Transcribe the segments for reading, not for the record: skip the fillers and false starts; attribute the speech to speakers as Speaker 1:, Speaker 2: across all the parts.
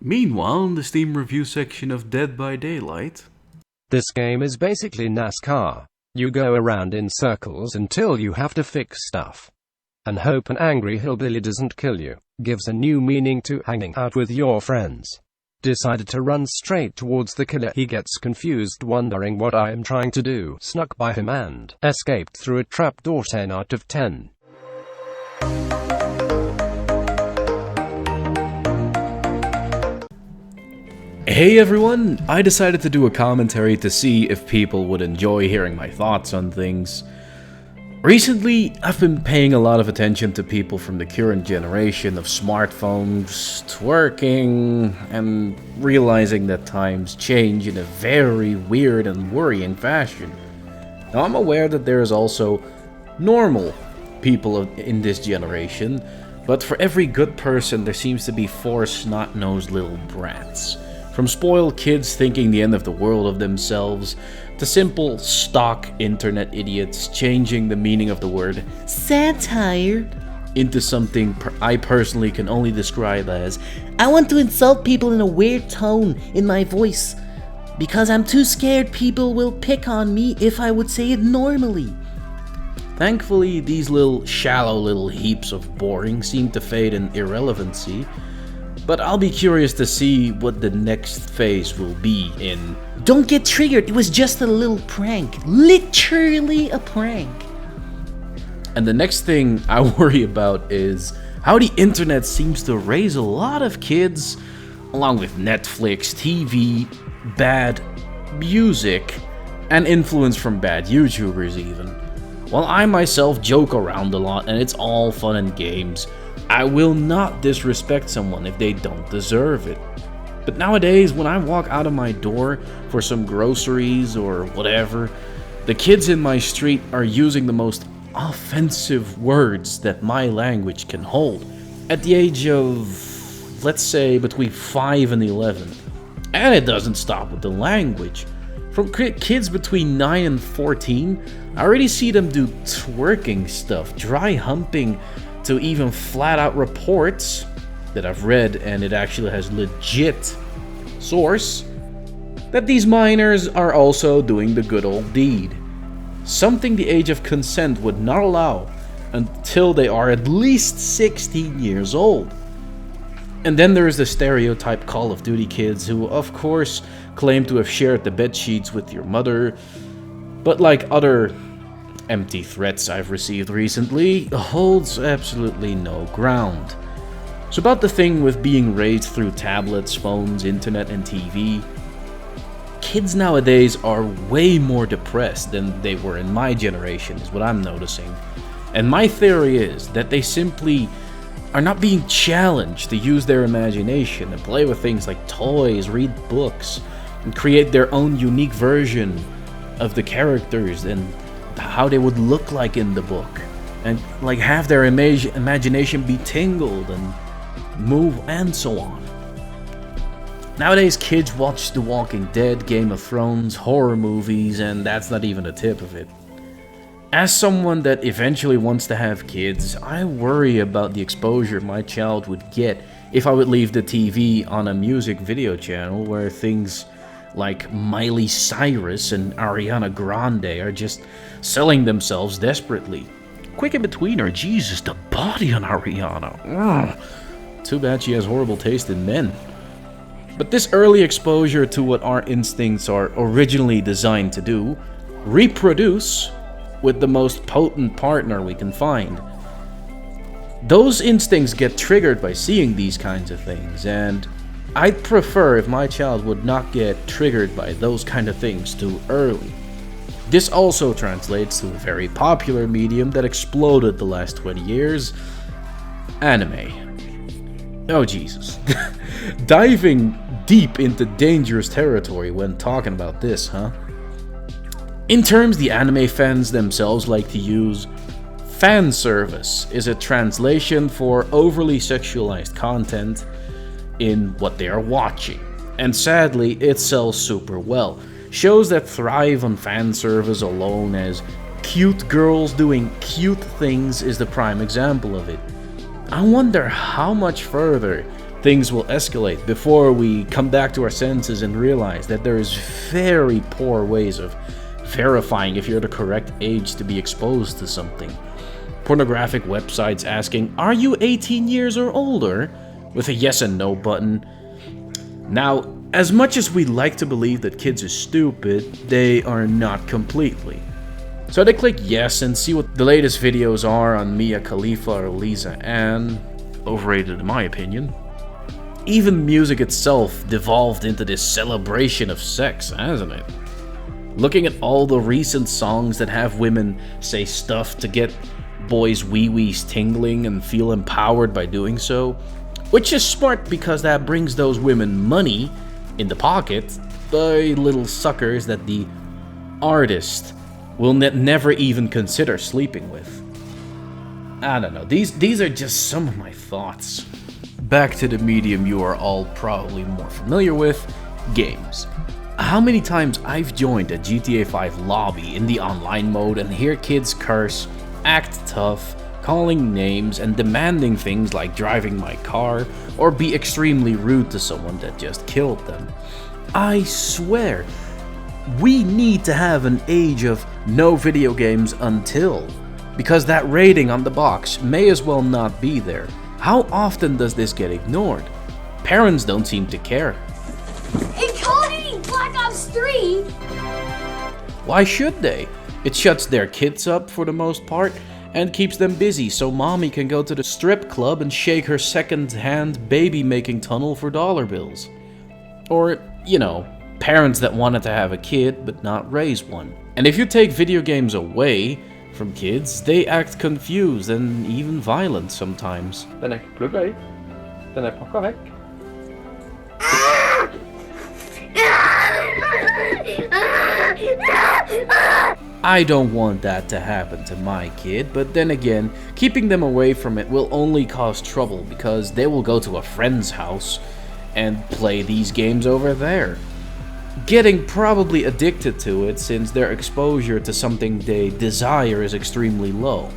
Speaker 1: Meanwhile, in the Steam review section of Dead by Daylight...
Speaker 2: This game is basically NASCAR. You go around in circles until you have to fix stuff. And hope an angry hillbilly doesn't kill you. Gives a new meaning to hanging out with your friends. Decided to run straight towards the killer. He gets confused, wondering what I am trying to do. Snuck by him and escaped through a trapdoor. 10 out of 10.
Speaker 1: Hey everyone, I decided to do a commentary to see if people would enjoy hearing my thoughts on things. Recently, I've been paying a lot of attention to people from the current generation of smartphones, twerking, and realizing that times change in a very weird and worrying fashion. Now, I'm aware that there is also normal people in this generation, but for every good person there seems to be 4 snot-nosed little brats. From spoiled kids thinking the end of the world of themselves, to simple stock internet idiots changing the meaning of the word satire into something I personally can only describe as, I want to insult people in a weird tone in my voice, because I'm too scared people will pick on me if I would say it normally. Thankfully, these shallow little heaps of boring seem to fade in irrelevancy, but I'll be curious to see what the next phase will be in. Don't get triggered, it was just a little prank. Literally a prank. And the next thing I worry about is how the internet seems to raise a lot of kids, along with Netflix, TV, bad music, and influence from bad YouTubers even. While I myself joke around a lot and it's all fun and games, I will not disrespect someone if they don't deserve it. But nowadays, when I walk out of my door for some groceries or whatever, the kids in my street are using the most offensive words that my language can hold. At the age of, let's say, between 5 and 11. And it doesn't stop with the language. From kids between 9 and 14, I already see them do twerking stuff, dry humping, to even flat out reports that I've read, and it actually has legit source, that these minors are also doing the good old deed. Something the age of consent would not allow until they are at least 16 years old. And then there is the stereotype Call of Duty kids who, of course, claim to have shared the bedsheets with your mother, but like other empty threats I've received recently, holds absolutely no ground. So about the thing with being raised through tablets, phones, internet, and TV, kids nowadays are way more depressed than they were in my generation, is what I'm noticing. And my theory is that they simply are not being challenged to use their imagination and play with things like toys, read books, and create their own unique version of the characters and how they would look like in the book, and like have their imagination be tingled and move and so on. Nowadays kids watch The Walking Dead, Game of Thrones, horror movies, and that's not even a tip of it. As someone that eventually wants to have kids, I worry about the exposure my child would get if I would leave the TV on a music video channel where things like Miley Cyrus and Ariana Grande are just selling themselves desperately. Quick in between her, Jesus, the body on Ariana. Ugh. Too bad she has horrible taste in men. But this early exposure to what our instincts are originally designed to do, reproduce with the most potent partner we can find. Those instincts get triggered by seeing these kinds of things, and I'd prefer if my child would not get triggered by those kind of things too early. This also translates to a very popular medium that exploded the last 20 years, anime. Oh Jesus. Diving deep into dangerous territory when talking about this, huh? In terms the anime fans themselves like to use, fan service is a translation for overly sexualized content in what they are watching, and sadly it sells super well. Shows that thrive on fan service alone, as cute girls doing cute things, is the prime example of it. I wonder how much further things will escalate before we come back to our senses and realize that there is very poor ways of verifying if you're the correct age to be exposed to something. Pornographic websites asking, "Are you 18 years or older?" with a yes and no button. Now, as much as we like to believe that kids are stupid, they are not completely. So they click yes and see what the latest videos are on Mia Khalifa or Lisa Ann. Overrated in my opinion. Even music itself devolved into this celebration of sex, hasn't it? Looking at all the recent songs that have women say stuff to get boys' wee-wees tingling and feel empowered by doing so, which is smart because that brings those women money in the pocket, the little suckers that the artist will never even consider sleeping with. I don't know, these are just some of my thoughts. Back to the medium you are all probably more familiar with, games. How many times I've joined a GTA 5 lobby in the online mode and hear kids curse, act tough, calling names and demanding things like driving my car or be extremely rude to someone that just killed them. I swear, we need to have an age of no video games until, because that rating on the box may as well not be there. How often does this get ignored? Parents don't seem to care.
Speaker 3: It's calling Black Ops 3!
Speaker 1: Why should they? It shuts their kids up for the most part and keeps them busy so mommy can go to the strip club and shake her second-hand baby-making tunnel for dollar bills. Or, you know, parents that wanted to have a kid but not raise one. And if you take video games away from kids, they act confused and even violent sometimes.
Speaker 4: Den er plugga i. Den er pakka vekk.
Speaker 1: I don't want that to happen to my kid, but then again, keeping them away from it will only cause trouble because they will go to a friend's house and play these games over there, getting probably addicted to it since their exposure to something they desire is extremely low.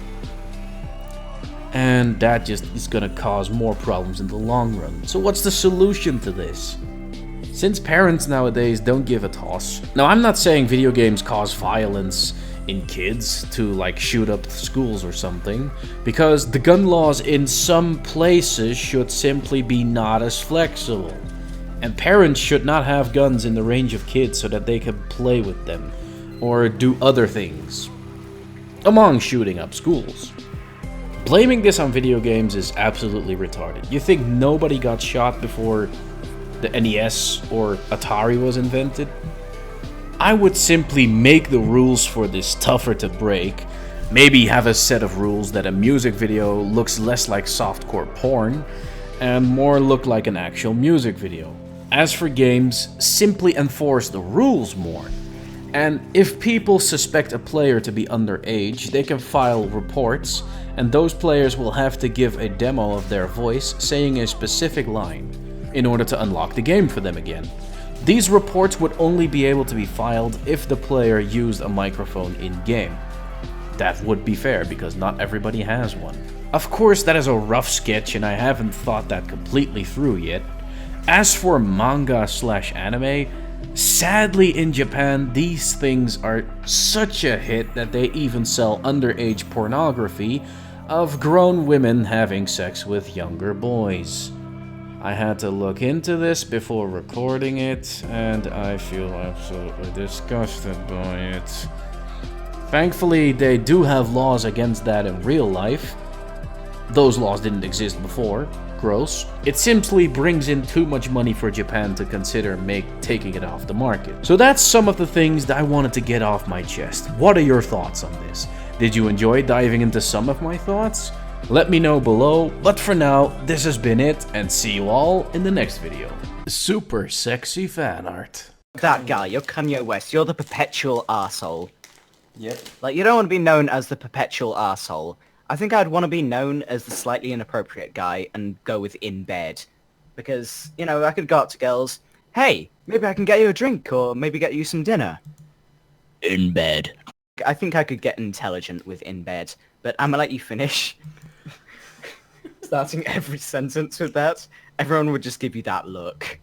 Speaker 1: And that just is gonna cause more problems in the long run. So what's the solution to this? Since parents nowadays don't give a toss. Now, I'm not saying video games cause violence in kids to like shoot up schools or something, because the gun laws in some places should simply be not as flexible. And parents should not have guns in the range of kids so that they can play with them or do other things, among shooting up schools. Blaming this on video games is absolutely retarded. You think nobody got shot before the NES or Atari was invented? I would simply make the rules for this tougher to break. Maybe have a set of rules that a music video looks less like softcore porn and more look like an actual music video. As for games, simply enforce the rules more. And if people suspect a player to be underage, they can file reports, and those players will have to give a demo of their voice saying a specific line in order to unlock the game for them again. These reports would only be able to be filed if the player used a microphone in-game. That would be fair because not everybody has one. Of course, that is a rough sketch and I haven't thought that completely through yet. As for manga/anime, sadly in Japan these things are such a hit that they even sell underage pornography of grown women having sex with younger boys. I had to look into this before recording it, and I feel absolutely disgusted by it. Thankfully, they do have laws against that in real life. Those laws didn't exist before. Gross. It simply brings in too much money for Japan to consider taking it off the market. So that's some of the things that I wanted to get off my chest. What are your thoughts on this? Did you enjoy diving into some of my thoughts? Let me know below, but for now, this has been it, and see you all in the next video. Super sexy fan art.
Speaker 5: That guy, you're Kanye West, you're the perpetual arsehole.
Speaker 4: Yep.
Speaker 5: Like, you don't want to be known as the perpetual arsehole. I think I'd want to be known as the slightly inappropriate guy and go with in bed. Because, you know, I could go up to girls, hey, maybe I can get you a drink, or maybe get you some dinner. In bed. I think I could get intelligent with in bed, but I'm gonna let you finish. Starting every sentence with that. everyone would just give you that look.